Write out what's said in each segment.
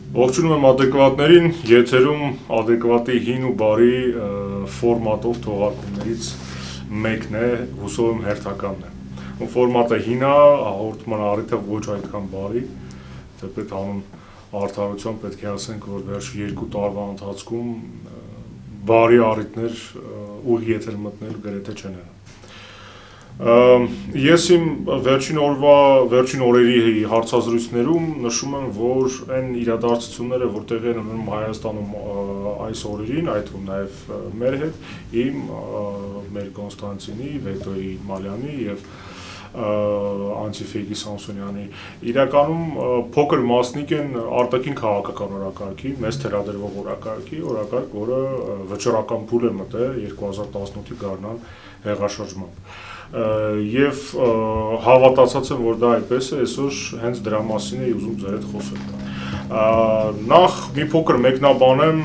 Ողջունում եմ ադեկվադներին, եթերում ադեկվադի հին ու բարի ֆորմատով թողարկումներից մեկն է, հուսով եմ հերթականն է։ Ֆորմատը հին է, հաղորդման առիթը ոչ այդքան բարի, թեպետ հանուն արդարության պետք է ասենք, որ վերջին 2 տարվա ընթացքում բարի առիթներ ուղիղ եթեր մտնել գրեթե չեն եղել։ Ես իմ վերջին օրերի հարցազրույցներում նշում եմ, որ այն իրադարձությունները, որ տեղի են ունենում Հայաստանում այս օրերին, այդ թվում նաև մեր հետ, մեր Կոնստանտինի, Վետոյի Մալյանի եւ Անտիֆեյգի Սամսոնյանի, իրականում փոքր մասնիկ են արտաքին քաղաքական օրակարգի, մեծ թելադրվող օրակարգի, որը վճռական փուլ է մտել 2018-ի գարնան հեղաշրջմամբ։ Եվ հավատացած եմ, որ դա այդպես է, այսօր հենց դրա մասին էի ուզում ձեր հետ խոսել։ Նախ մի փոքր մեկնաբանեմ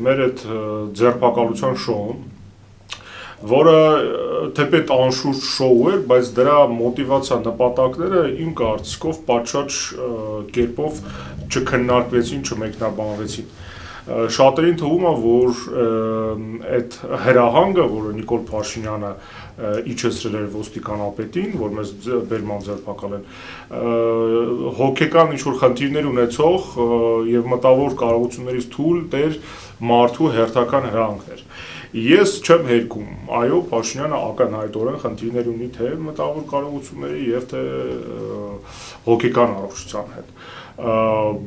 մեր այդ ձերբակալության շոուն, որը թեպետ անշուշտ շոու էր, բայց դրա մոտիվացիա նպատակները իմ կարծիքով պատշաճ կերպով չքննարկվեցին, չմեկնաբանվեցին։ Շատերին թվում է, որ այդ հրահանգը, որը Նիկոլ Փաշինյանը իջեցրել էր ոստիկանապետին, որ մեզ բերման ձերբակալեն, հոգեկան ինչ-որ խնդիրներ ունեցող եւ մտավոր կարողություններից թույլ տեր մարդու հերթական հրահանգներ։ Ես չեմ հերքում, այո, Փաշինյանը ակնհայտորեն խնդիրներ ունի թե մտավոր կարողությունների եւ թե հոգեկան առողջության հետ,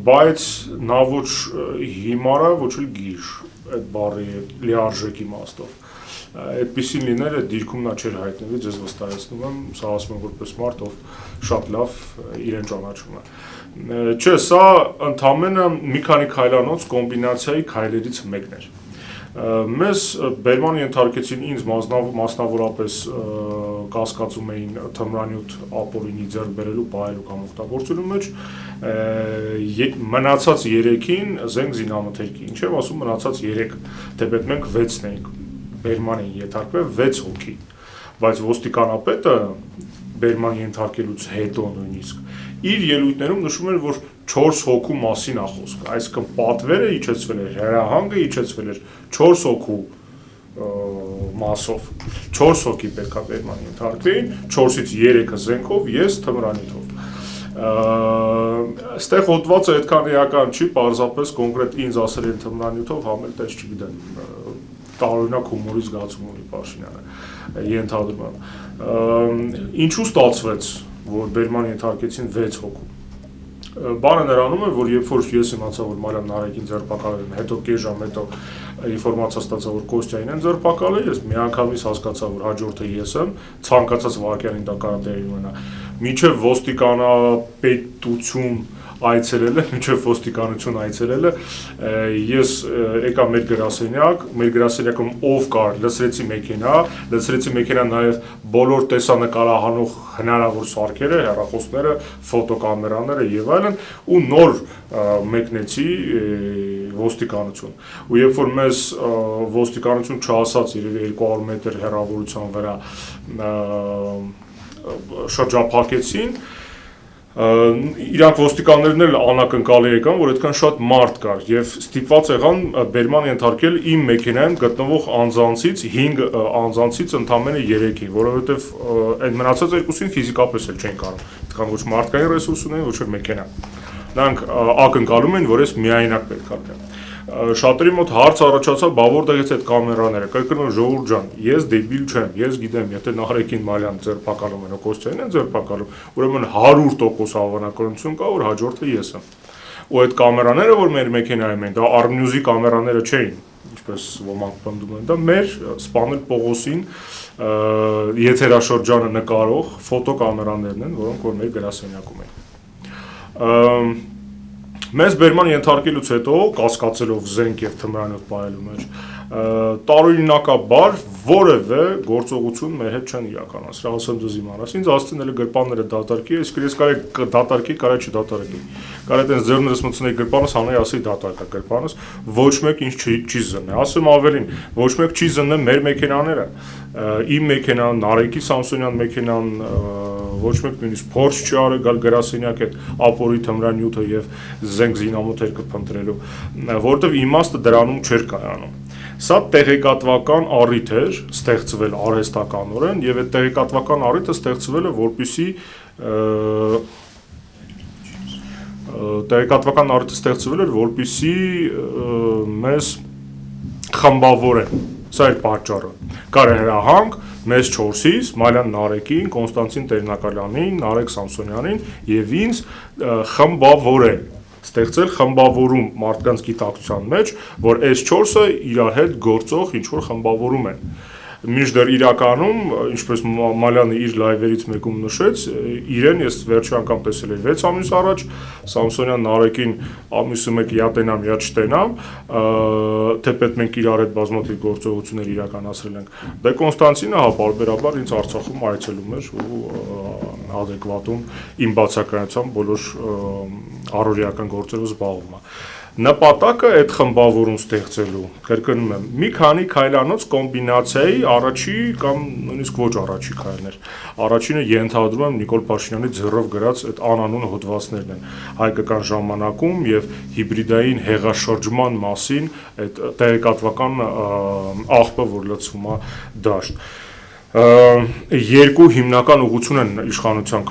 բայց նա ոչ հիմար է, ոչ էլ գիժ, այդ բառի լիարժեք իմաստով։ Այդպիսին լինել այդ դիրքում նա չէր հայտնվի, ձեզ վստահեցնում եմ, սա ասում եմ որպես մարդ, ով շատ լավ իրեն ճանաչում է։ Չէ, սա ընդամենը մի քանի քայլանոց կոմբինացիայի քայլերից մեկն էր։ Մեզ բերման ենթարկեցին ինձ մասնավորապես կասկածում էին թմրանյութ ապօրինի ձեռք բերելու, պահելու կամ օգտագործելու մեջ, մնացած 3-ին զենք զինամթերքի, ինչ եմ ասում մնացած 3, թեպետ մենք 6-ն էինք, բերման էին ենթարկվել 6 հոգի, բայց ոստիկանապետը բերման ենթարկելուց հետո նույնիսկ իր ելույթներում նշում էր, որ 4 հոգու մասին է խոսքը, այսինքն պատվերը իջեցվել էր, հրահանգը իջեցվել էր 4 հոգու մասով, 4 հոգի պետք է բերման ենթարկվեին, 4-ից 3-ը զենքով, ես թմրանյութով։ Այստեղ հոդվածը այդքան էական չի, պարզապես կոնկրետ ինձ ասել են թմրանյութով, համել տես չգիտեմ, տարօրինակ հումորի զգացում ունի Փաշինյանը, ենթադրում եմ։ Ինչու ստացվեց, որ բերման ենթարկեցին 6 հոգու։ Բանը նրանում է, որ երբ որ ես իմացա, որ Մարիամ Նարեկին ձերբակալել են, հետո կես ժամ հետո ինֆորմացիա ստացա, որ Կոստյանին են ձերբակալել, ես միանգամից հասկացա, որ հաջորդը ես եմ, ցանկացած վարքյանին դա կարող է ունենա։ Մինչև ոստիկանապետություն այցելելը, մինչև ոստիկանություն այցելելը, ես եկա մեր գրասենյակում ով կար, լցրեցի մեքենա, նաև բոլոր տեսանկարահանող հնարավոր սարքերը, հեռախոսները, ֆոտոկամերաները եւ այլն, ու նոր մեկնեցի ոստիկանություն։ Ու երբ որ մեզ ոստիկանություն չասած երևի 200 մետր հեռավորության վրա շրջափակեցին, իրանք ոստիկաններն էլ անակնկալի եկան, որ այդքան շատ մարդ կար եւ ստիպված եղան բերման ենթարկել իմ մեքենայում գտնվող անձանցից 5 անձանցից ընդամենը 3-ի, որովհետեւ այդ մնացած 2-ին ֆիզիկապես էլ չեն կարող, այդքան ոչ մարդկային ռեսուրս ունեն, ոչ էլ մեքենա։ Նրանք ակնկալում են, որ ես միայնակ պետք է լինեմ։ Շատերի մոտ հարց առաջացավ, բա որտեղից այդ կամերաները, կրկնում ժողովուրդ ջան, ես դեբիլ չեմ, ես գիտեմ, եթե Նահարեկին Մալյան ձերբակալում են, Կոստյանին են ձերբակալում, ուրեմն 100% հավանականություն կա, որ հաջորդը ես եմ։ Ու այդ կամերաները, որ մեր մեքենայում են, դա Armnews-ի կամերաները չէին, ինչպես ոմանք պնդում են, դա մեր Սպանել Պողոսին եթերաշրջանը նկարող ֆոտոկամերաներն են, որոնք որ մեր գրասենյակում են։ Մեզ բերման ենթարկելուց հետո, կասկածելով զենք եւ թմրանյութ պահելու մեջ, տարօրինակաբար որևէ գործողություն մեր հետ չեն իրականացրել, ասեմ ձեզ իմանաս, ինձ ասցին էլ գրպանները դատարկի, ես կարելի դատարկի, կարելի չդատարկի, կարելի այդպես ձեռներս մտցնեի գրպանս, հանեի ասեի դատարկա գրպանս, ոչ մեկ ինձ չի զննի, ասեմ ավելին, ոչ մեկ չի զննի մեր մեքենաները, իմ մեքենան, Նարեկի Սամսոնյան մեքենան, ոչ մեկ նույնիսկ փորձ չի արել գալ գրասենյակ այդ ապորի թմրանյութը եւ զենք զինամոթեր կփնտրելու, որովհետեւ իմաստը դրանում չէր կայանում։ Սա տեղեկատվական առիթ էր ստեղծվել արհեստականորեն եւ այդ տեղեկատվական առիթը ստեղծվել է որպեսզի տեղեկատվական առիթը ստեղծվել էր որպեսզի մեզ խմբավորեն։ Սա էր պատճառը։ Կար հրահանգ մեզ 4-ից Մալյան Նարեկին, Կոնստանտին Տերնակալյանին, Նարեկ Սամսոնյանին եւ ինձ խմբավորել, ստեղծել խմբավորում մարդկանց գիտակցության մեջ, որ այս 4-ը իրար հետ գործող ինչ որ խմբավորում են։ Մինչդեռ իրականում, ինչպես Մալյանը իր լայվերից մեկում նշեց, իրեն ես վերջի անգամ տեսել եմ 6 ամիս առաջ, Սամսոնյան Նարեկին ամիսը մեկ յա տենամ, յա չտենամ, թեպետ մենք իրար հետ բազմաթիվ գործողություններ իրականացրել ենք։ Դե Կոնստանտինը հա բարբերաբար ինձ Արցախում այցելում էր ու Ադեկվադում իմ բացակայությամբ բոլոր առօրեական գործերով զբաղվում է։ Նպատակը այդ խմբավորում ստեղծելու, կրկնում եմ, մի քանի քայլանոց կոմբինացիայի առաջի կամ նույնիսկ ոչ առաջի քայլն էր։ Առաջինը ենթադրում եմ Նիկոլ Փաշինյանի ձեռով գրած այդ անանուն հոդվածներն են հայկական ժամանակում եւ հիբրիդային հեղաշրջման մասին այդ տեղեկատվական աղբը, որ լցվում է դաշտ։ Երկու հիմնական ուղղություն են իշխանության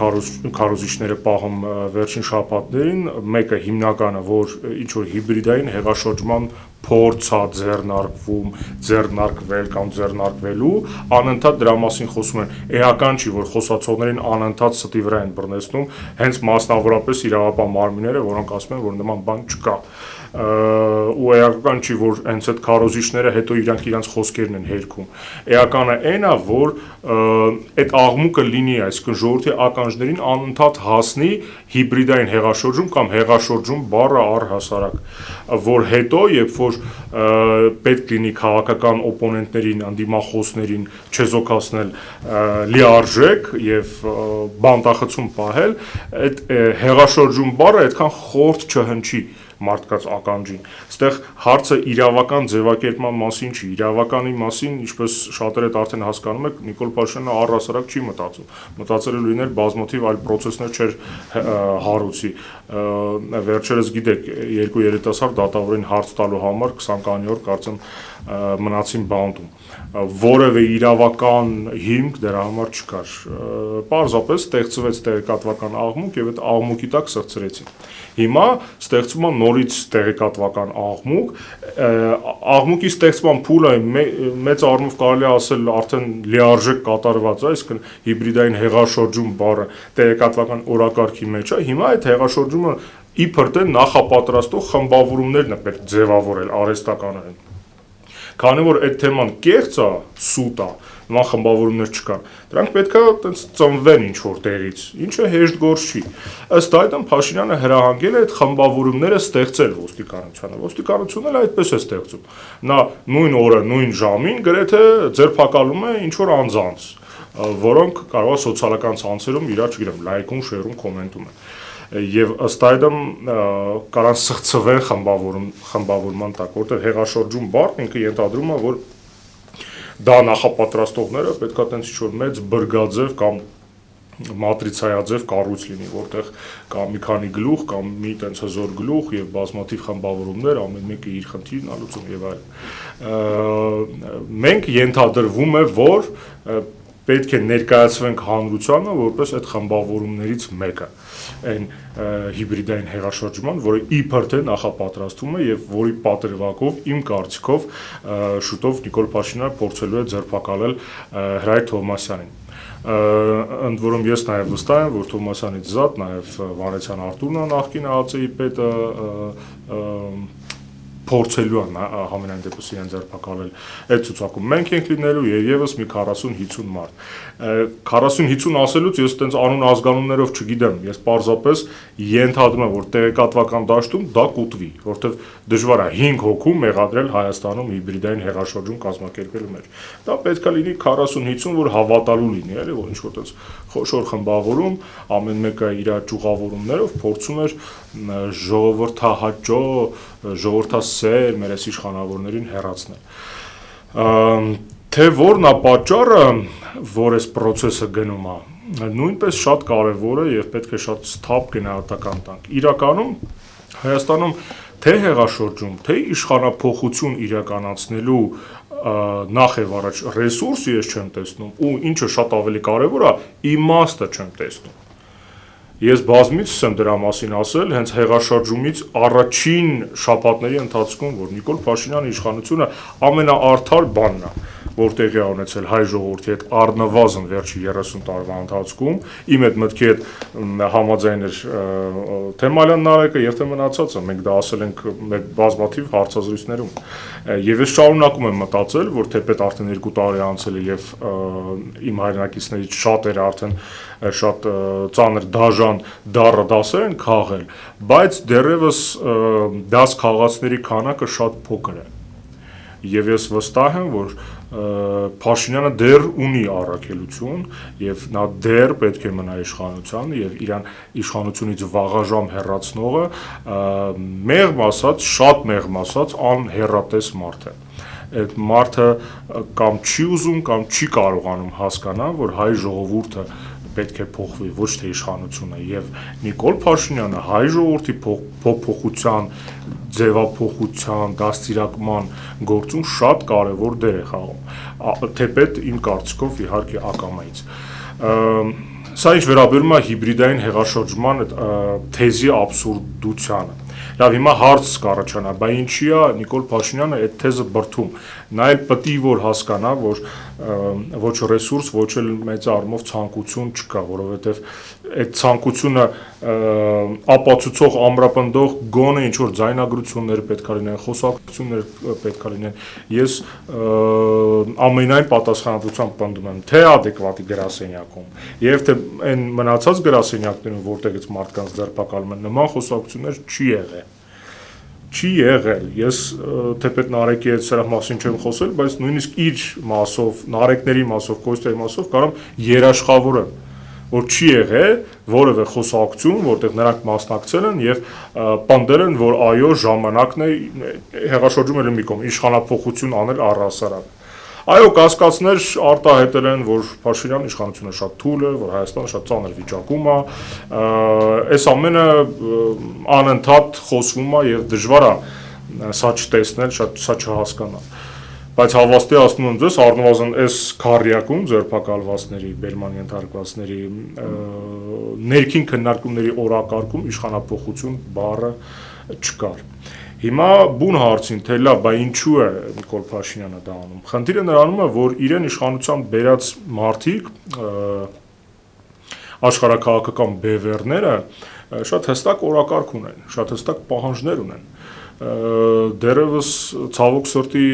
քարոզիչները պահում վերջին շաբաթներին, մեկը հիմնականը, որ ինչ որ հիբրիդային հեղաշրջման փորձ է ձեռնարկվում, ձեռնարկվել կամ ձեռնարկվելու, անընդհատ դրա մասին խոսում են։ Էական չի, որ խոսացողներին անընդհատ ստի վրա են բռնեցնում, հենց մասնավորապես իրավապահ մարմինները, որոնք ասում են, որ նման բան չկա։ Ու էական չի, որ հենց այդ քարոզիչները հետո իրանք իրանց խոսքերն են հերքում։ Էականը այն է, որ այդ աղմուկը լինի, այսինքն ժողովրդի ականջներին անընդհատ հասնի հիբրիդային հեղաշրջում կամ հեղաշրջում բառը առհասարակ, որ հետո, երբ որ պետք լինի քաղաքական օպոնենտներին, անդիմախոսներին չեզոքացնել լիարժեք եւ բանտախցում պահել, այդ հեղաշրջում բառը այդքան խորտ չհնչի մարդկանց ականջին։ Այստեղ հարցը իրավական ձևակերպման մասին չի, իրավականի մասին, ինչպես շատերը արդեն հասկանում եք, Նիկոլ Փաշինյանը առհասարակ չի մտածում։ Մտածել է լինել բազմաթիվ այլ պրոցեսներ չէր հարուցի։ Վերջերս գիտեք, երկու երիտասարդ դատավորին հարց տալու համար 20-անի օր կարծեմ մնացին բանտում։ Որևէ իրավական հիմք դրա համար չկար։ Պարզապես ստեղծվեց տեղեկատվական աղմուկ եւ այդ աղմուկի տակ սրծրեցին։ Հիմա ստեղծվում է նորից տեղեկատվական աղմուկ, աղմուկի ստեղծման փուլը մեծ առումով կարելի է ասել արդեն լիարժեք կատարված է, այսինքն հիբրիդային հեղաշրջում բառը տեղեկատվական օրակարգի մեջ է, հիմա այդ հեղաշրջումը իբր թե նախապատրաստող խմբավորումներն է պետք ձևավորել արհեստականորեն։ Քանի որ այդ թեման կեղծ է, սուտ է, նման խմբավորումներ չկան, դրանք պետք է այտենց ծնվեն ինչ-որ տեղից, ինչը հեշտ գործ չի։ Ըստ այդմ Փաշինյանը հրահանգել է այդ խմբավորումները ստեղծել ոստիկանությանը։ Ոստիկանությունն էլ այդպես է ստեղծում։ Նա նույն օրը, նույն ժամին գրեթե ձերբակալում է ինչ-որ անձանց, որոնք կարող է սոցիալական ցանցերում իրար, չգիտեմ, լայքում, շեյրում, կոմենտում են։ Եվ ըստ այդմ կարան սղծվեն խմբավորման տակ, որտեղ հեղաշրջում բառն ինքը ենթադրում է, որ դա նախապատրաստողները պետք է տենց ինչ-որ մեծ բրգաձև կամ մատրիցայաձև կառույց լինի, որտեղ կա մի քանի գլուխ կամ մի տենց հզոր գլուխ եւ բազմաթիվ խմբավորումներ, ամեն մեկը իր խնդիրն ա լուծում եւ այլն։ Մենք ենթադրվում է, որ պետք է ներկայացվենք հանրությանը որպես այդ խմբավորումներից մեկը, այն հիբրիդային հեղաշրջման, որը իբր թե նախապատրաստվում է եւ որի պատրվակով իմ կարծիքով շուտով Նիկոլ Փաշինյանը փորձելու է ձերբակալել Հրայր Թովմասյանին։ Ընդ որում ես նաև վստահ եմ, որ Թովմասյանից զատ նաև Վանեցյան Արտուրն է նախկին ԱԱՑ-ի պետը փորձելու է համենայն դեպս իրեն ձերբակալել այդ ցուցակում։ Մենք ենք լինելու եւ եւս մի 40-50 մարդ։ 40-50 ասելուց ես այտենց անուն ազգանուններով չգիտեմ, ես պարզապես ենթադրում եմ, որ տեղեկատվական դաշտում դա կուտվի, որովհետեւ դժվար է 5 հոգու մեղադրել Հայաստանում հիբրիդային հեղաշրջում կազմակերպելու մեջ։ Դա պետք է լինի 40-50, որ հավատալու լինի, էլի, որ ինչ-որ այտենց խոշոր խմբավորում, ամեն մեկը իր ճյուղավորումներով փորձում էր ժողովրդահաճո, ժողովրդասեր մեր այս իշխանավորներին հեռացնել։ Թե որն է պատճառը, որ այս process-ը գնում է, նույնպես շատ կարևոր է եւ պետք է շատ սթափ գնահատական տանք։ Իրականում Հայաստանում թե հեղաշրջում, թե իշխանափոխություն իրականացնելու նախ եւ առաջ ռեսուրսը ես չեմ տեսնում, ու ինչը շատ ավելի կարևոր է, իմաստը չեմ տեսնում։ Ես բազմիցս եմ դրա մասին ասել, հենց հեղաշրջումից առաջին շաբաթների ընթացքում, որ Նիկոլ Փաշինյանի իշխանությունը ամենաարդար բանն է, որ տեղի է ունեցել հայ ժողովրդի հետ առնվազն վերջի 30 տարվա ընթացքում, իմ այդ մտքի հետ համաձայն էր թե Մալյան Նարեկը եւ թե մնացածը, մենք դա ասել ենք մեր բազմաթիվ հարցազրույցներում, եւ ես շարունակում եմ մտածել, որ թեպետ արդեն 2 տարի անցել է եւ իմ հայրենակիցներից շատերը արդեն շատ ծանր դաժան դառը դասեր են քաղել, բայց դեռևս դաս քաղածների քանակը շատ փոքր է։ Եվ ես վստահ եմ, որ Փաշինյանը դեռ ունի առաքելություն եւ նա դեռ պետք է մնա իշխանության եւ իրան իշխանությունից վաղաժամ հեռացնողը մեղմ ասած, շատ մեղմ ասած անհեռատես մարդ է։ Այդ մարդը կամ չի ուզում կամ չի կարողանում հասկանալ, որ հայ ժողովուրդը պետք է փոխվի, ոչ թե իշխանությունը, եւ Նիկոլ Փաշինյանը հայ ժողովրդի փոփոխության, ձևափոխության, դաստիարակման գործում շատ կարևոր դեր է խաղում, թեպետ իմ կարծիքով իհարկե ակամայից։ Սա ինչ վերաբերում է հիբրիդային հեղաշրջման թեզի աբսուրդությանը։ Լավ, հիմա հարց կառաջանա, բայց ինչի է Նիկոլ Փաշինյանը այդ թեզը բրդում։ Նա էլ պետք է որ հասկանա, որ ոչ ռեսուրս, ոչ էլ մեծ առումով ցանկություն չկա, որովհետև այդ ցանկությունը ապացուցող ամրապնդող գոնե ինչ որ ձայնագրություններ պետք է լինեն, խոսակցություններ պետք է լինեն։ Ես ամենայն պատասխանատվությամբ պնդում եմ թե ադեկվադի գրասենյակում եւ թե այն մնացած գրասենյակներում, որտեղից մարդկանց ձերբակալում են, նման խոսակցություններ չի եղել։ Ես թեպետ Նարեկի հետ սրա մասին չեմ խոսել, բայց նույնիսկ իր մասով, Նարեկների մասով, Կոստյայի մասով կարամ երաշխավորեմ, որ չի եղել որևէ խոսակցություն, որտեղ նրանք մասնակցել են եւ պնդել են, որ այո, ժամանակն է հեղաշրջում էլ մի կողմ իշխանափոխություն անել առհասարակ։ Այո, կասկածներ արտահայտել են, որ Փաշինյանի իշխանությունը շատ թույլ է, որ Հայաստանը շատ ծանր վիճակում է, այս ամենը անընդհատ խոսվում է եւ դժվար է սա չտեսնել, սա չհասկանալ։ Բայց հավաստիացնում եմ ձեզ, առնվազն այս քառյակում ձերբակալվածների, բերման ենթարկվածների ներքին քննարկումների օրակարգում իշխանափոխություն բառը չկար։ Հիմա բուն հարցին, թե լավ, բայց ինչու է Նիկոլ Փաշինյանը դա անում։ Խնդիրը նրանում է, որ իրեն իշխանության բերած մարդիկ, աշխարհաքաղաքական բևեռները շատ հստակ օրակարգ ունեն, շատ հստակ պահանջներ ունեն։ Դեռևս ցավոք սրտի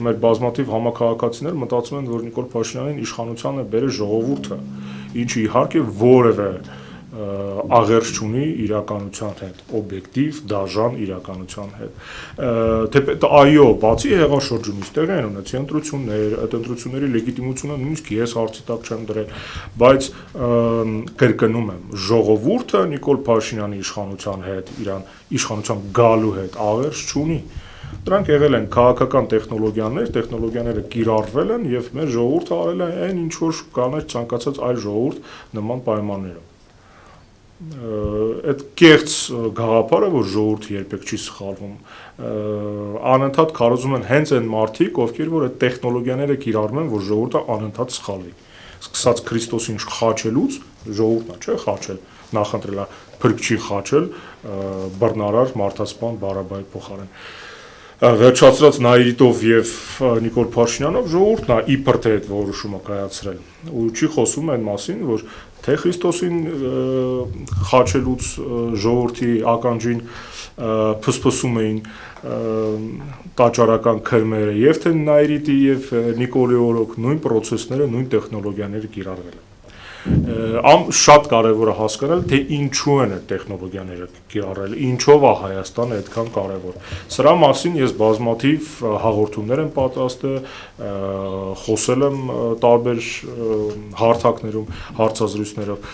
մեր բազմաթիվ համաքաղաքացիներ մտածում են, որ Նիկոլ Փաշինյանին իշխանությանը բերել ժողովուրդը, ինչը իհարկե որևէ աղերս չունի իրականության հետ, օբյեկտիվ, դաժան իրականության հետ։ Թեպետ այո, բացի հեղաշրջումից տեղի են ունեցել ընտրություններ, այդ ընտրությունների լեգիտիմությունը նույնիսկ ես հարցի տակ չեմ դրել, բայց կրկնում եմ, ժողովուրդը Նիկոլ Փաշինյանի իշխանության հետ, իրան իշխանության գալու հետ աղերս չունի։ Դրանք եղել են քաղաքական տեխնոլոգիաները կիրառվել են եւ մեր ժողովուրդը արել է այն ինչ որ կաներ ցանկացած այլ ժողովուրդ նման պայմաններում։ Այդ կեղծ գաղափարը, որ ժողովուրդը երբեք չի սխալվում, անընդհատ քարոզում են հենց այն մարդիկ, ովքեր որ այդ տեխնոլոգիաները կիրառում են, որ ժողովուրդը անընդհատ սխալվի։ Սկսած Քրիստոսին խաչելուց, ժողովուրդն է, չէ՞, խաչել, նախընտրել է փրկչի խաչել, բռնարար մարդասպան Բարաբայի փոխարեն։ Վերջացրած Նայիրիտով եւ Նիկոլ Փաշինյանով ժողովուրդն է իբր թե այդ որոշումը կայացրել։ Ու չի խոսում այն մասին, որ թե Քրիստոսին խաչելուց ժողովրդի ականջին փսփսում էին տաճարական քրմերը, եւ թե Նայիրիտի եւ Նիկոլի օրոք նույն process-ները, նույն տեխնոլոգիաները կիրառվել են։ Շատ կարևոր է հասկանալ, թե ինչու են այդ տեխնոլոգիաները կիրառել, ինչով է Հայաստանը այդքան կարևոր։ Սրա մասին ես բազմաթիվ հաղորդումներ եմ պատրաստել, խոսել եմ տարբեր հարթակներում, հարցազրույցներով։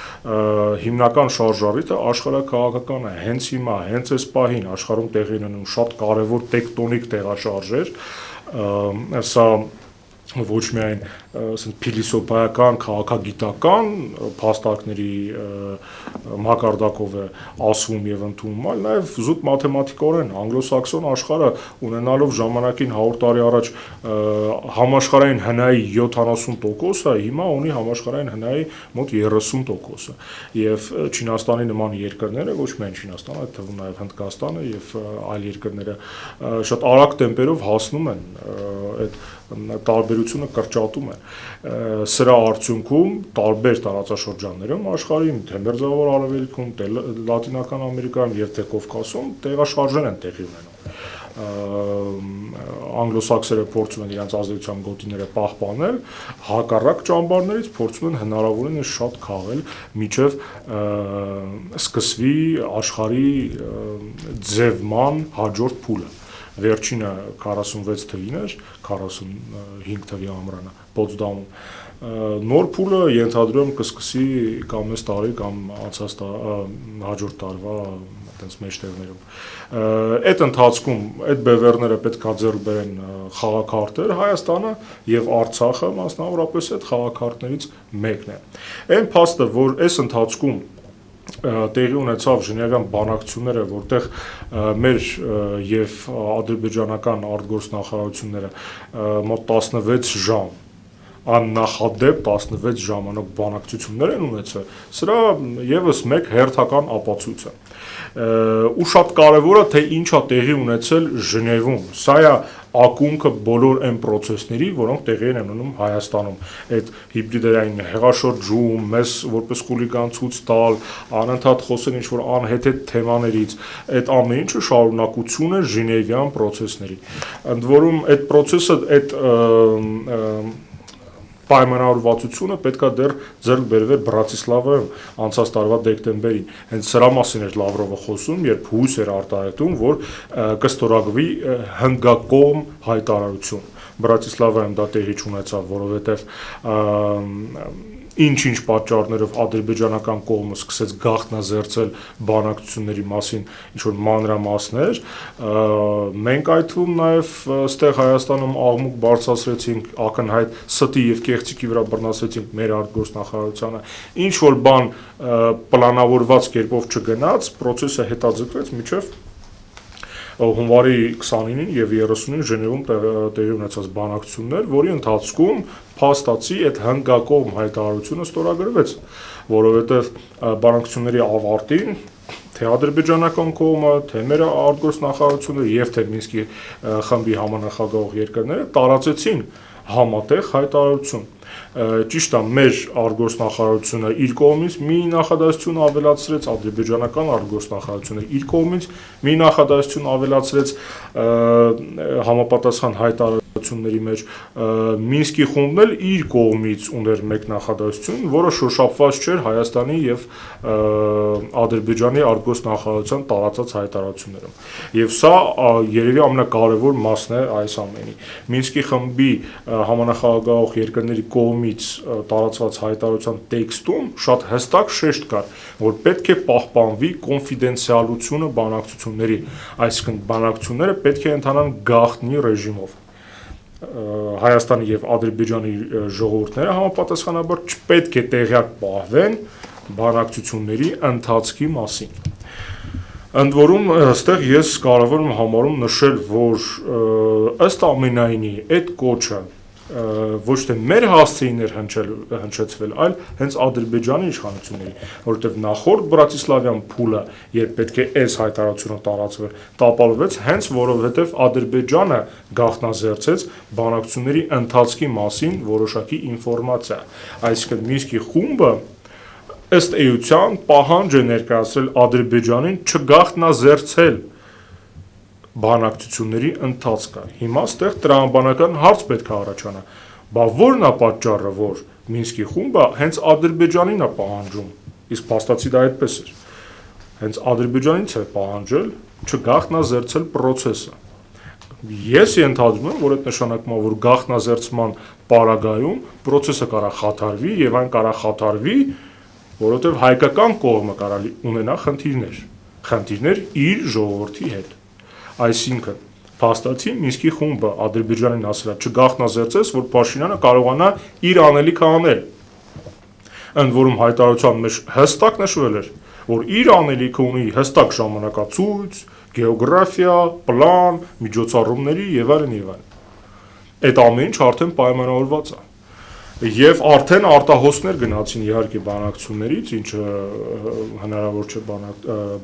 Հիմնական շարժառիթը աշխարհաքաղաքական է, հենց հիմա, հենց այս պահին աշխարհում տեղի ունենում շատ կարևոր տեկտոնիկ տեղաշարժեր, սա ոչ միայն փիլիսոփայական, քաղաքագիտական փաստարկների մակարդակով է ասվում եւ ընդունվում, այլ նաեւ զուտ մաթեմատիկորեն անգլոսաքսոն աշխարհը ունենալով ժամանակին 100 տարի առաջ համաշխարհային հնայի 70%-ը, հիմա ունի համաշխարհային հնայի մոտ 30%-ը եւ Չինաստանի նման երկրները, ոչ միայն Չինաստանը, այդ թվում նաեւ Հնդկաստանը եւ այլ երկրները շատ արագ տեմպերով հասնում են այդ տարբերությունը կրճատում են։ Սրա արդյունքում տարբեր տարածաշրջաններում աշխարհում, թե Մերձավոր Արևելքում, թե Լատինական Ամերիկայում եւ թե Կովկասում տեղաշարժեր են տեղի ունենում։ Անգլոսաքսերը փորձում են իրենց ազդեցության գոտիները պահպանել, հակառակ ճամբարներից փորձում են հնարավորինս շատ քաղել միջև սկսվի աշխարհի ձևման հաջորդ փուլը։ Վերջինը 46 թվին էր, 45 թվի ամռանը Պոցդամում։ Նոր փուլը ենթադրում կսկսի կամ այս տարի կամ անցած հաջորդ տարվա այդպես մեջտեղներում։ Այդ ընթացքում այդ բևեռները պետք է ձեռք բերեն խաղաքարտեր Հայաստանը եւ Արցախը մասնավորապես այդ խաղաքարտներից մեկն է։ Այն փաստը, որ այս ընթացքում տեղի ունեցավ Ժնևյան բանակցությունները, որտեղ մեր եւ ադրբեջանական արտգործնախարարությունները մոտ 16 ժամ աննախադեպ 16 ժամանակ բանակցություններ են ունեցել, սրա եւս մեկ հերթական ապացույց է։ Ու շատ կարևոր է, թե ինչ է տեղի ունեցել Ժնևում։ Սա է ակունքը բոլոր այն process-ների, որոնք տեղի են ունենում Հայաստանում։ Այդ հիբրիդային հեղաշրջում, մեզ որպես խուլիգան ցույց տալ, անընդհատ խոսել ինչ-որ անհեթեթ թեմաներից, այդ ամեն ինչը շարունակություն է Ժնևյան process-ների։ Ընդ որում այդ process-ը այդ պայմանավորվածությունը պետքա դեռ ձեռք բերվեր Բրատիսլավայում անցած տարվա դեկտեմբերին։ Հենց սրա մասին էր Լավրովը խոսում, երբ հույս էր արտահայտում, որ կստորագրվի հնգակողմ հայտարարություն։ Բրատիսլավայում դա տեղի չունեցավ, որովհետև ինչ-ինչ պատճառներով ադրբեջանական կողմը սկսեց գաղտնազերծել բանակցությունների մասին ինչ-որ մանրամասներ, մենք այդ թվում նաև ստեղ Հայաստանում աղմուկ բարձրացրեցինք, ակնհայտ ստի եւ կեղծիքի վրա բռնացրեցինք մեր արտգործնախարարությանը, ինչ-որ բան պլանավորված կերպով չգնաց, process-ը հետաձգվեց մինչև հունվարի 29-ին եւ 30-ին Ժնևում տեղի ունեցած բանակցություններ, որի ընթացքում փաստացի այդ հնգակողմ հայտարարությունը ստորագրվեց, որովհետեւ բանակցությունների ավարտին թե ադրբեջանական կողմը, թե մեր արտգործնախարարությունը եւ թե Մինսկի խմբի համանախագահող երկրները տարածեցին համատեղ հայտարարություն։ Ճիշտ է, մեր արտգործնախարարությունը իր կողմից մի նախադասություն ավելացրեց, ադրբեջանական արտգործնախարարությունը իր կողմից մի նախադասություն ավելացրեց համապատասխան հայտարարությունների մեջ, Մինսկի խումբն էլ իր կողմից ուներ մեկ նախադասություն, որը շոշափված չէր Հայաստանի եւ Ադրբեջանի արտգործնախարարության տարածած հայտարարություններում։ Եվ սա երևի ամենակարևոր մասն է այս ամենի։ Մինսկի խմբի համանախագահող երկրների կողմից տարածված հայտարարության տեքստում շատ հստակ շեշտ կար, որ պետք է պահպանվի կոնֆիդենցիալությունը բանակցությունների, այսինքն բանակցությունները պետք է ընթանան գաղտնի ռեժիմով։ Հայաստանի եւ Ադրբեջանի ժողովուրդները համապատասխանաբար չպետք է տեղյակ պահվեն բանակցությունների ընթացքի մասին։ Ընդ որում, այստեղ ես կարևոր եմ համարում նշել, որ ըստ ամենայնի այդ կոչը ոչ թե մեր հասցեին էր հնչեցվել, այլ հենց Ադրբեջանի իշխանությունների, որովհետև նախորդ Բրատիսլավյան փուլը, երբ պետք է այս հայտարարությունը տարածվեր, տապալվեց հենց որովհետև Ադրբեջանը գաղտնազերծեց բանակցությունների ընթացքի մասին որոշակի ինֆորմացիա, այսինքն Մինսկի խումբը ըստ էության պահանջ է ներկայացրել Ադրբեջանին չգաղտնազերծել բանակցությունների ընթացքը։ Հիմա ստեղ տրամաբանական հարց պետք է առաջանա, բա ո՞րն է պատճառը, որ Մինսկի խումբը հենց Ադրբեջանին է պահանջում, իսկ փաստացի դա այդպես էր։ Հենց Ադրբեջանից է պահանջել չգաղտնազերծել process-ը։ Ես ենթադրում եմ, որ այդ նշանակում է, որ գաղտնազերծման պարագայում process-ը կարա խաթարվի եւ այն կարա խաթարվի, որովհետեւ հայկական կողմը կարա ունենա խնդիրներ իր ժողովրդի հետ։ Այսինքն Փաստացի Մինսկի խումբը Ադրբեջանին ասել է չգաղտնազերծես, որ Փաշինյանը կարողանա իր անելիքը անել։ Ընդ որում հայտարարության մեջ հստակ նշվել էր, որ իր անելիքը ունի հստակ ժամանակացույց, գեոգրաֆիա, պլան, միջոցառումների եւ այլն եւ այլն։ Այդ ամեն ինչ արդեն պայմանավորված է։ Եվ արդեն արտահոսքներ գնացին իհարկե բանակցություններից, ինչը հնարավոր չէ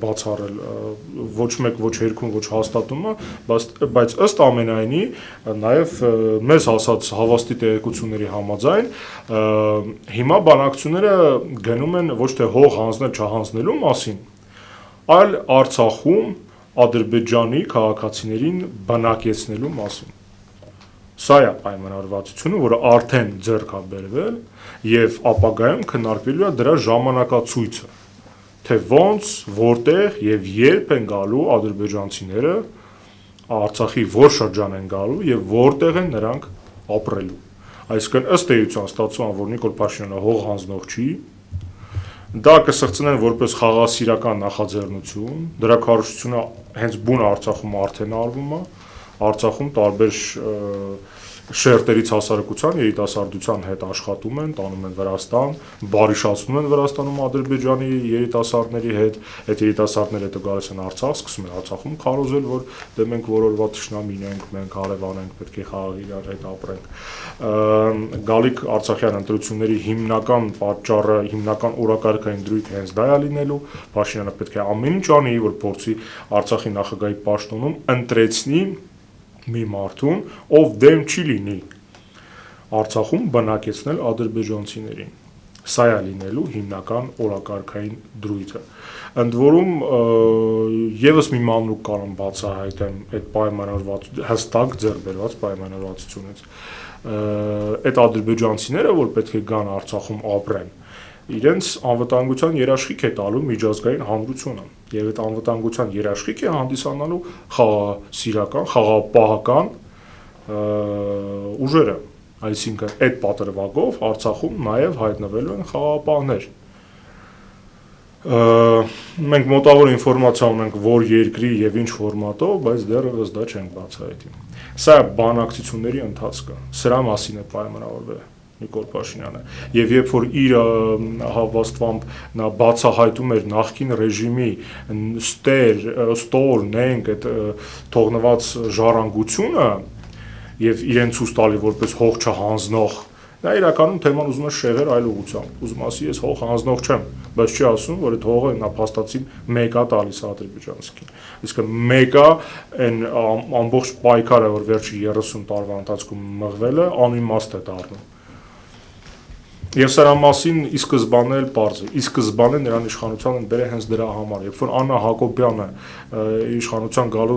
բացառել ոչ մեկ ոչ երկում ոչ հաստատումը, բայց ըստ ամենայնի նաև մեզ ասած հավաստի տեղեկությունների համաձայն հիմա բանակցությունները գնում են ոչ թե հող հանձնել չհանձնելու մասին, այլ Արցախում Ադրբեջանի քաղաքացիներին բնակեցնելու մասին։ Սա է պայմանավորվածությունը, որը արդեն ձեռք է բերվել եւ ապագայում քննարկվելու է դրա ժամանակացույցը, թե ոնց, որտեղ եւ երբ են գալու ադրբեջանցիները, Արցախի որ շրջան են գալու եւ որտեղ են նրանք ապրելու։ Այսինքն ըստ էության ստացվում է, որ Նիկոլ Փաշինյանը հող հանձնող չի, դա կսղծնեն որպես խաղաղասիրական նախաձեռնություն, դրա քարոզությունը հենց բուն Արցախում արդեն արվում է, Արցախում տարբեր շերտերից հասարակության երիտասարդության հետ աշխատում են, տանում են Վրաստան, բարիշացնում են Վրաստանում Ադրբեջանի երիտասարդների հետ, այդ երիտասարդները հետո գալիս են Արցախ, սկսում են Արցախում քարոզել, որ դե մենք որորվա թշնամին ենք, մենք հարևան ենք, պետք է խաղաղ իրար հետ ապրենք։ Գալիք Արցախյան ընտրությունների հիմնական պատճառը, հիմնական օրակարգային դրույթը հենց դա է լինելու, Փաշինյանը պետք է ամեն ինչ անի, որ փորձի Արցախի նախագահի պաշտոնում ընտրեցնի մի մարդուն, ով դեմ չի լինի Արցախում բնակեցնել ադրբեջանցիներին։ Սա է լինելու հիմնական օրակարգային դրույթը։ Ընդ որում եւս մի մանրուք կարող բացահայտեմ այդ հստակ ձեռք բերված պայմանավորվածությունից։ Այդ ադրբեջանցիները, որ պետք է գան Արցախում ապրեն, իրենց անվտանգության երաշխիք է տալու միջազգային հանրությունը եւ այդ անվտանգության երաշխիք է հանդիսանալու խաղաղասիրական, խաղաղապահական ուժերը, այսինքն այդ պատրվակով Արցախում նաեւ հայտնվելու են խաղաղապահներ։ Մենք մոտավոր ինֆորմացիա ունենք որ երկրի եւ ինչ ֆորմատով, բայց դեռևս դա չենք բացահայտի։ Սա բանակցությունների ընթացքը, սրա մասին է պայմանավորվել Նիկոլ Փաշինյանը, եւ երբ որ իր հավաստմամբ նա բացահայտում էր նախկին ռեժիմի ստոր նենք այդ թողնված ժառանգությունը եւ իրեն ցույց տալի որպես հող չհանձնող, նա իրականում թեման ուզում է շեղեր այլ ուղղությամբ, ուզում ասի ես հող հանձնող չեմ, բայց չի ասում, որ այդ հողը նա փաստացին մեկա տալիս ադրբեջանցին, իսկ մեկա այն ամբողջ պայքարը, որ վերջի 30 տարվա ընթացքում մղվել է, անիմաստ է դառնում։ Եվ սրա մասին ի սկզբանե էլ պարզ է, ի սկզբանե նրան իշխանության են բերել հենց դրա համար, երբ որ Աննա Հակոբյանը իշխանության գալու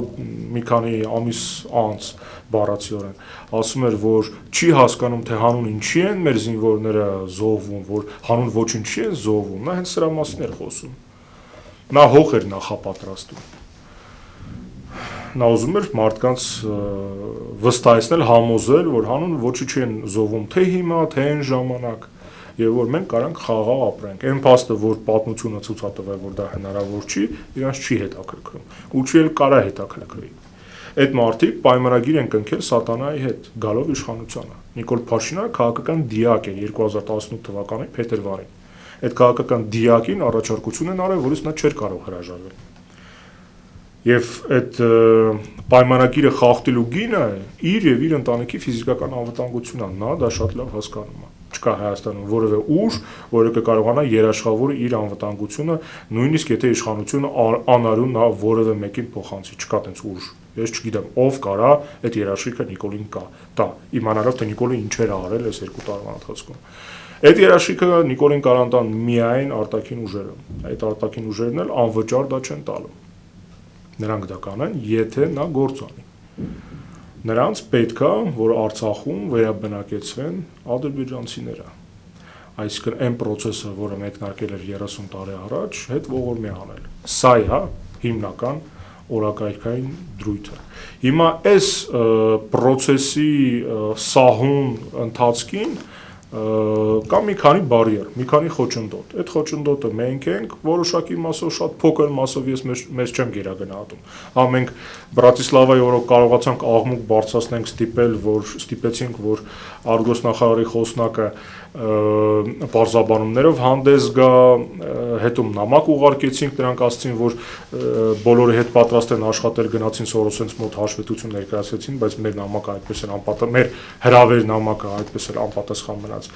մի քանի ամիս անց բառացիորեն ասում էր, որ չի հասկանում, թե հանուն ինչի են մեր զինվորները զոհվում, որ հանուն ոչինչի են զոհվում, նա հենց սրա մասին էր խոսում։ Նա հող էր նախապատրաստում։ Նա ուզում էր մարդկանց վստահեցնել, համոզել, որ հանուն ոչինչի են զոհվում, թե հիմա, թե այն ժամանակ, եւ որ մենք կարանք խաղաղ ապրենք։ Այն փաստը, որ պատմությունը ցույց է տվել, որ դա հնարավոր չի, իրանց չի հետաքրքրում, ու չի էլ կարա հետաքրքրի։ Այդ մարդիկ պայմանագիր են կնքել սատանայի հետ, գալով իշխանությանը։ Նիկոլ Փաշինյանը քաղաքական դիակ է 2018 թվականի փետրվարին։ Այդ քաղաքական դիակին առաջարկություն են արել, որից նա չէր կարող հրաժարվել։ Եվ այդ պայմանագիրը խախտելու գինը իր եւ իր ընտանիքի ֆիզիկական անվտանգությունն է, նա դա շատ լավ հասկանում է։ Չկա Հայաստանում որևէ ուժ, որը կկարողանա երաշխավորել իր անվտանգությունը, նույնիսկ եթե իշխանությունը անարուն նա որևէ մեկին փոխանցի, չկա տենց ուժ։ Ես չգիտեմ ով կարա այդ երաշխիքը Նիկոլին տա, իմանալով թե Նիկոլը ինչեր ա արել այս 2 տարվա ընթացքում։ Այդ երաշխիքը Նիկոլին կարան տան միայն արտաքին ուժերը։ Այդ արտաքին ուժերն էլ անվճար դա չեն տալու։ Նրանք դա կանեն, եթե նա գործ անի։ Նրանց պետք է, որ Արցախում վերաբնակեցվեն ադրբեջանցիները։ Այսինքն այն process-ը, որը մեկնարկել էր 30 տարի առաջ, հետ ողորմի անել։ Սա է հիմնական օրակարգային դրույթը։ Հիմա այս process-ի սահուն ընթացքին կա մի քանի բարիեր, մի քանի խոչընդոտ։ Այդ խոչընդոտը մենք ենք, որոշակի մասով, շատ փոքր մասով ես մեզ չեմ գերագնահատում։ Մենք Բրատիսլավայի օրոք կարողացանք աղմուկ բարձրացնենք, ստիպեցինք, որ արգոսնախարարի խոսնակը պարզաբանումներով հանդես գա, հետո նամակ ուղարկեցինք, նրանք ասացին, որ բոլորի հետ պատրաստ են աշխատել, գնացին Սորոսենց մոտ հաշվետվություն ներկայացրեցին, բայց մեր նամակը այդպես էր անպատասխան, մեր հրավեր նամակը այդպես էր անպատասխան մնաց։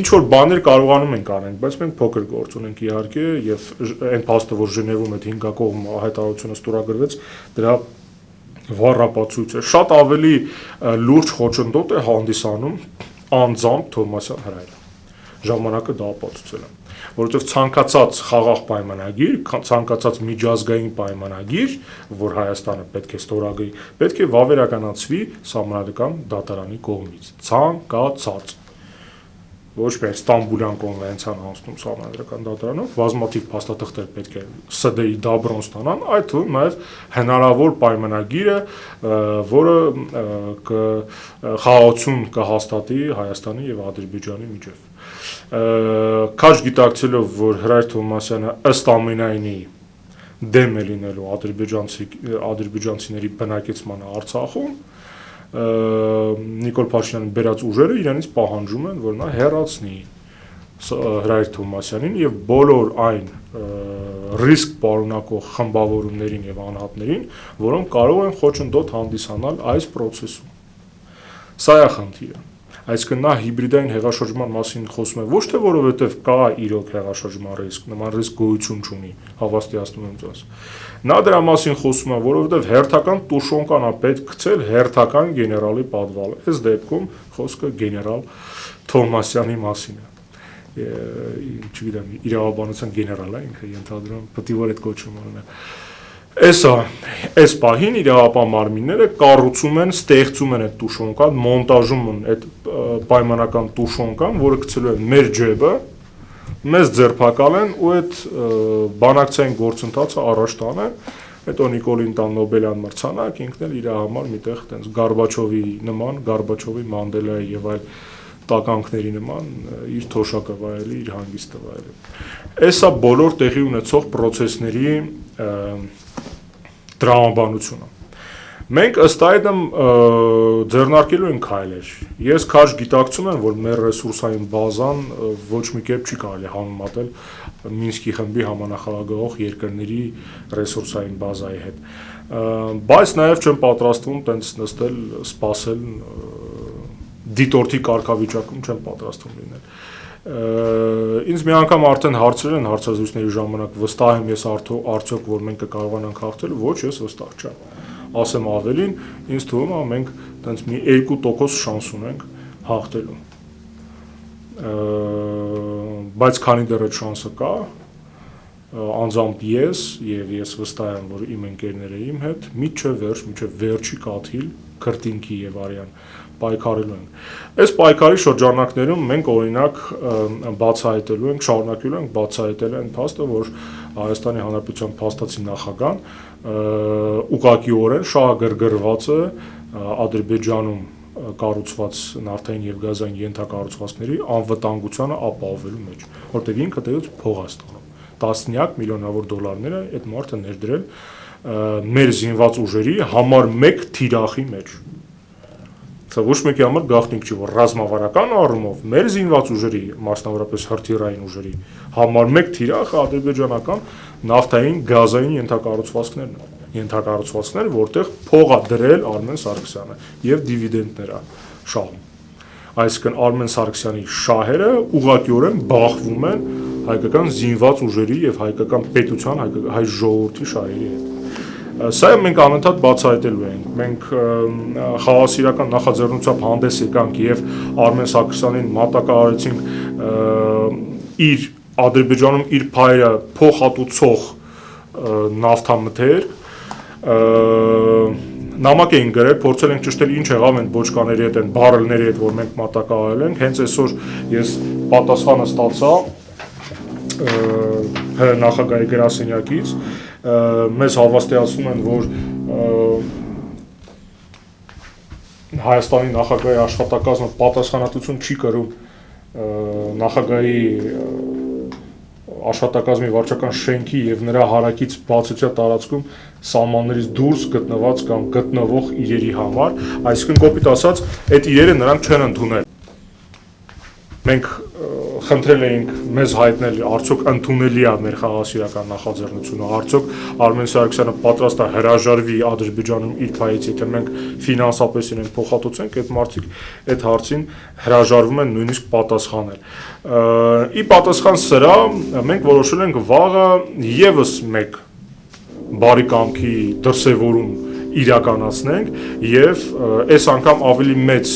Ինչ որ բաներ կարողանում ենք անենք, բայց մենք փոքր գործ ունենք իհարկե, եւ այն փաստը, որ Ժնևում այդ 5 կողմ հայտարարությունը ստորագրվեց, դրա վառապացույց է։ Շատ ավելի լուրջ խոչընդոտ է հանդիսանում անձամբ Թովմասյան հրայրը։ Ժամանակը դա ապացուցել է, որովհետև ցանկացած խաղաղ պայմանագիր, ցանկացած միջազգային պայմանագիր, որ Հայաստանը պետք է ստորագրի, պետք է վավերականացվի Սահմանադրական դատարանի կողմից, ցանկացած։ Ոչ միայն Ստամբուլյան կոնվենցիան հանձնում Սահմանադրական դատարանով, բազմաթիվ փաստաթղթեր պետք է ՍԴ-ի դաբրոն ստանան, այդ թվում նաև հնարավոր պայմանագիրը, որը խաղաղություն կհաստատի Հայաստանի եւ Ադրբեջանի միջև։ Քաջ գիտակցելով, որ Հրայր Թովմասյանը ըստ ամենայնի դեմ է լինելու ադրբեջանցիների բնակեցմանը Արցախում, Նիկոլ Փաշինյանը բերած ուժերը իրենից պահանջում են, որ նա հեռացնի Հրայր Թովմասյանին եւ բոլոր այն ռիսկ պարունակող խմբավորումներին եւ անհատներին, որոնք կարող են խոչընդոտ հանդիսանալ այս process-ում։ Սա է խնդիրը։ Այսինքն նա հիբրիդային հեղաշրջման մասին խոսում է ոչ թե որովհետև կա իրոք հեղաշրջման ռիսկ, նման ռիսկ գոյություն չունի, հավաստիացնում եմ ձեզ։ Նա դրա մասին խոսում է, որովհետև հերթական տուշոնկան է պետք գցել հերթական գեներալի պատվալը։ Այս դեպքում խոսքը գեներալ Թովմասյանի մասին է։ Չգիտեմ, իրավաբանության գեներալ է ինքը, ենթադրում, պետք է որ այդ կոչումը ունենա։ Այս պահին իրավապահ մարմինները կառուցում են, ստեղծում են այդ տուշոնկան, մոնտաժում են այդ պայմանական տուշոնկան, որը գցելու են մեր ջեբը, մեզ ձերբակալեն ու այդ բանակցային գործընթացը առաջ տանեն, հետո Նիկոլին տան Նոբելյան մրցանակ, ինքն էլ իր համար միտեղ տենց Գորբաչովի նման, Գորբաչովի, Մանդելայի եւ այլ տականքների նման իր թոշակը վայելի, իր հանգիստը վայելի։ Էսա բոլոր տեղի ունեցող process-ների տրամաբանությունը։ Մենք ըստ այդմ ձեռնարկելու ենք քայլեր։ Ես քաջ գիտակցում եմ, որ մեր ռեսուրսային բազան ոչ մի կերպ չի կարելի համեմատել Մինսկի խմբի համանախագահող երկրների ռեսուրսային բազայի հետ։ Բայց նաև չեմ պատրաստվում տենց նստել, սպասել դիտորդի կարգավիճակում չեմ պատրաստվում լինել։ Ինձ մի անգամ արդեն հարցրել են հարցազրույցների ժամանակ վստահ եմ ես արդյոք որ մենք կկարողանանք հաղթել, ոչ ես վստահ չեմ։ Ասեմ ավելին, ինձ թվում է մենք տենց մի 2% շանս ունենք հաղթելու։ Բայց քանի դեռ այդ շանսը կա, անձամբ ես եւ ես վստահ եմ, որ իմ ընկերները իմ հետ մինչեւ վերջի կաթիլ, քրտինքի եւ արյան պայքարելու ենք։ Այս պայքարի շրջանակներում մենք օրինակ բացահայտելու ենք, շարունակելու ենք բացահայտել այն փաստը, որ Հայաստանի Հանրապետության փաստացի նախագահան ուղղակիորեն շահագրգռված է Ադրբեջանում կառուցված նավթային եւ գազային ենթակառուցվածքների անվտանգությանը ապահովելու մեջ, որտեղ ինքը դեռ փող է ստանում։ Տասնյակ միլիոնավոր դոլարներ է այդ մարդը ներդրել մեր զինված ուժերի համար 1 թիրախի մեջ։ Սա ոչ մեկի համար գաղտնիք չի, որ ռազմավարական առումով մեր զինված ուժերի, մասնավորապես հրթիռային ուժերի համար 1 թիրախը ադրբեջանական նավթային գազային ենթակառուցվածքներ, որտեղ փող է դրել Արմեն Սարգսյանը եւ դիվիդենդներ է շահում։ Այսինքն Արմեն Սարգսյանի շահերը ուղղակիորեն բախվում են հայկական զինված ուժերի եւ հայկական պետության, հայ ժողովրդի շահերի հետ։ Սա մենք անընդհատ բացահայտելու ենք։ Մենք խաղաղասիրական նախաձեռնությամբ հանդես եկանք եւ Արմեն Սարգսյանին մատակարարեցինք իր Ադրբեջանում իր փայլը փոխհատուցող նավթամթեր, նամակ էին գրել, փորձել ենք ճշտել ինչ եղավ այն բոճկաների հետ, այն բարելների հետ, որ մենք մատակարարել ենք։ Հենց այսօր ես պատասխանը ստացա նախագահի գրասենյակից, մեզ հավաստիացնում են, որ Հայաստանի նախագահի աշխատակազմը պատասխանատվություն չի կրում նախագահի աշխատակազմի վարչական շենքի եւ նրա հարակից բացության տարածքում սահմաններից դուրս գտնված կամ գտնվող իրերի համար, այսինքն կոպիտ ասած, այդ իրերը նրանք չեն ընդունել։ Մենք խնդրել էինք մեզ հայտնել, արդյոք ընդունելի է մեր խաղաղասիրական նախաձեռնությունը, արդյոք Արմեն Սարգսյանը պատրաստ է հրաժարվի Ադրբեջանում իր փայից, եթե մենք ֆինանսապես իրեն փոխհատուցենք, այդ մարդիկ այդ հարցին հրաժարվում են նույնիսկ պատասխանել։ Ի պատասխան սրա մենք որոշել ենք վաղը եւս մեկ բարի կամքի դրսևորում իրականացնենք եւ այս անգամ ավելի մեծ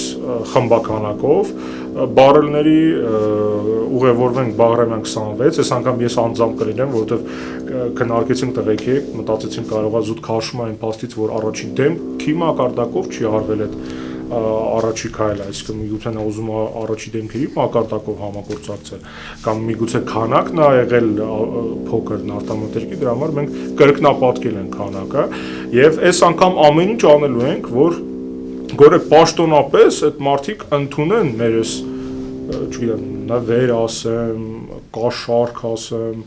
խմբականակով բարելների ուղևորվենք Բաղրամյան 26, այս անգամ ես անձամբ կլինեմ, որովհետև քննարկեցինք տղեկեք, մտածեցինք կարողա զուտ քաշում այն փաստից, որ առաջին դեմքի մակարդակով չի արվել այդ առաջի քայլը, այսինքն միգուցե նա ուզում է առաջի դեմքերի մակարդակով համագործակցել, կամ միգուցե քանակն է եղել փոքր նավթամթերքի, դրա համար մենք կրկնապատկել ենք քանակը, եւ այս անգամ ամեն ինչ անելու ենք, որ գորե պաշտոնապես այդ մարդիկ ընդունեն մեր այս, չգիտեմ, նվեր ասեմ, կաշառք ասեմ,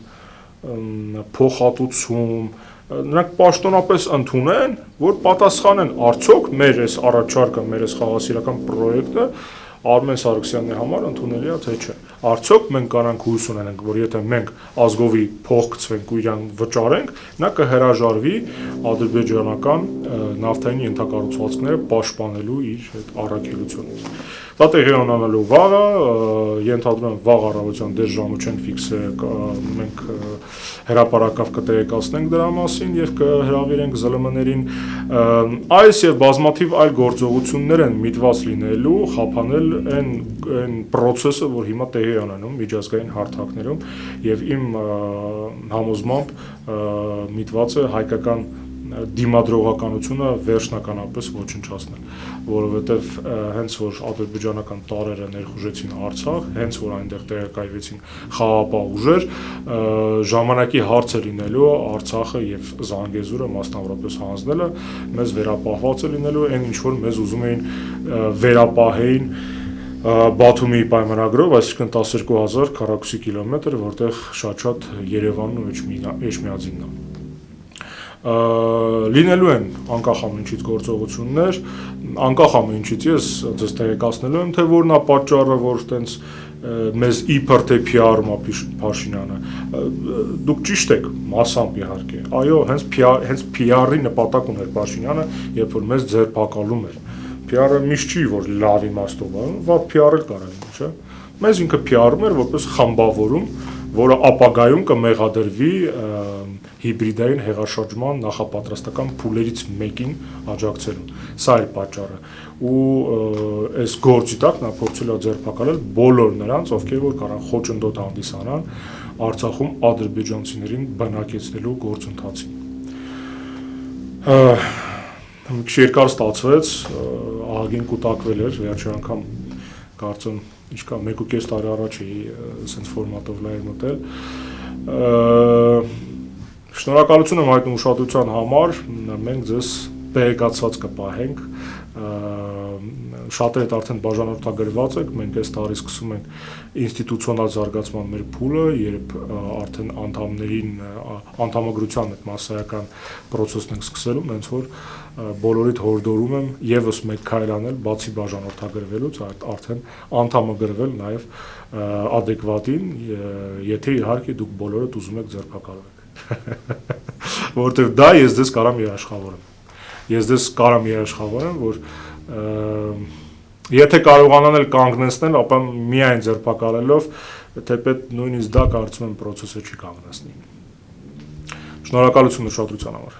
փոխհատուցում, նրանք պաշտոնապես ընդունեն, որ պատասխանեն արդյոք մեր այս առաջարկը, մեր այս խաղաղասիրական պրոյեկտը Արմեն Սարգսյանի համար ընդունելի է թե չէ։ Արդյոք մենք կանանք հույս ունենանք, որ եթե մենք ազգովի փող գցվենք ու իրան վճարենք, նա կհրաժարվի ադրբեջանական նավթային ենթակառուցվածքները պաշտպանելու իր այդ առաքելությունից։ Դա տեղի ունենալու վաղը, ենթադրում եմ վաղ առավոտյան դեռ ժամը չեն ֆիքսել, մենք հրապարակավ կտեղեկացնենք դրա մասին եւ կհրավիրենք ԶԼՄ-ներին, այս եւ բազմաթիվ այլ գործողություններ են միտված լինելու խափանել այն process-ը, որ հիմա տեղի է ունենում միջազգային հարթակներում եւ իմ համոզմամբ միտված է հայկական դիմադրողականությունը վերջնականապես ոչնչացնել, որովհետև հենց որ ադրբեջանական տարրերը ներխուժեցին Արցախ, հենց որ այնտեղ տեղակայվեցին խաղաղապահ ուժեր, ժամանակի հարց է լինելու Արցախը եւ Զանգեզուրը մասնավորապես հանձնելը, մեզ վերապահված է լինելու այն ինչ որ մեզ ուզում էին վերապահեին Բաթումի պայմանագրով, այսինքն 12000 քառակուսի կիլոմետր, որտեղ շատ Երևանն ու Էջմիածինն է։ Լինելու են անկախ ամենից գործողություններ, անկախ ամենից ես ձեզ տեղեկացնելու եմ, թե որն է պատճառը, որ տենց մեզ իբր թե PR-ում է Փաշինյանը։ Դուք ճիշտ եք, մասամբ իհարկե։ Այո, հենց PR-ի նպատակ ուներ Փաշինյանը, երբ որ մեզ ձերբակալում էր։ PR-ը միշտ չի, որ լավ իմաստով է, վատ PR-ել կարող է, չէ՞։ Մեզ ինքը PR-ում էր որպես խմբավորում, որը ապագայում կմեղադրվի հիբրիդային հեղաշրջման նախապատրաստական փուլերից մեկին աջակցելուն։ Սա է պատճառը։ Ու այս գործի տակ նա փորձել է ձերբակալել բոլոր նրանց, ովքեր որ կարան խոչընդոտ հանդիսանան Արցախում ադրբեջանցիներին բնակեցնելու գործընթացին։ Մի քիչ երկար ստացվեց, ահագին կուտակվել էր, վերջին անգամ կարծում ինչքա 1.5 տարի առաջ էի sense ֆորմատով լայվ մտել։ Շնորհակալություն եմ հայտնում ուշադրության համար, մենք ձեզ տեղեկացված կպահենք, շատերդ արդեն բաժանորդագրված եք, մենք այս տարի սկսում ենք ինստիտուցիոնալ զարգացման մեր փուլը, երբ արդեն անդամագրության այդ մասսայական process-ն ենք սկսելու, հենց որ բոլորիդ հորդորում եմ եւս մեկ քայլ անել, բացի բաժանորդագրվելուց, արդեն անդամագրվել նաեւ ADEKVAD-ին, եթե իհարկե դուք բոլորդ ուզում եք ձերբակալվեք։ Որտեւ դա ես ձեզ կարամ երաշխավորեմ։ Ես ձեզ կարամ երաշխավորեմ, որ եթե կարողանան էլ կանգնեցնել, ապա միայն ձերբակալելով, թեպետ նույնիսկ դա կարծում եմ process-ը չի կանգնեցնի։ Շնորհակալություն ուշադրության համար։